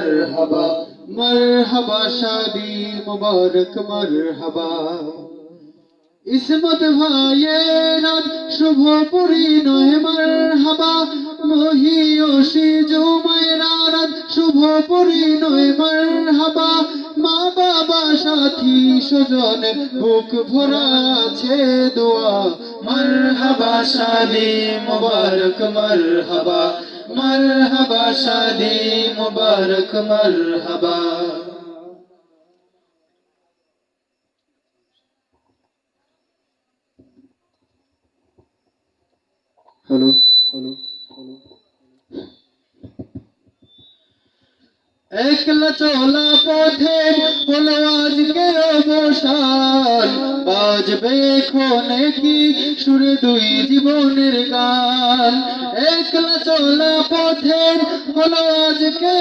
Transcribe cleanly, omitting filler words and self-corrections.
मरहबा मरहबा शादी मुबारक मरहबा इस्मत भाइয়ের আজ শুভ পরিণয় মারহাবা মহিয়সী জুমাইরার আজ শুভ পরিণয় মারহাবা মা বাবা সাথী স্বজনের বুক ভরা আছে দোয়া মারহাবা শাদি মুবারক মারহাবা মারহাবা শাদি মুবারক মারহাবা हेलो हेलो हेलो একলা চলা পথে হলো আজকে অবসান বাজবে ক্ষণে কি সুরে দুই জীবনের গান একলা চলা পথে হলো আজকে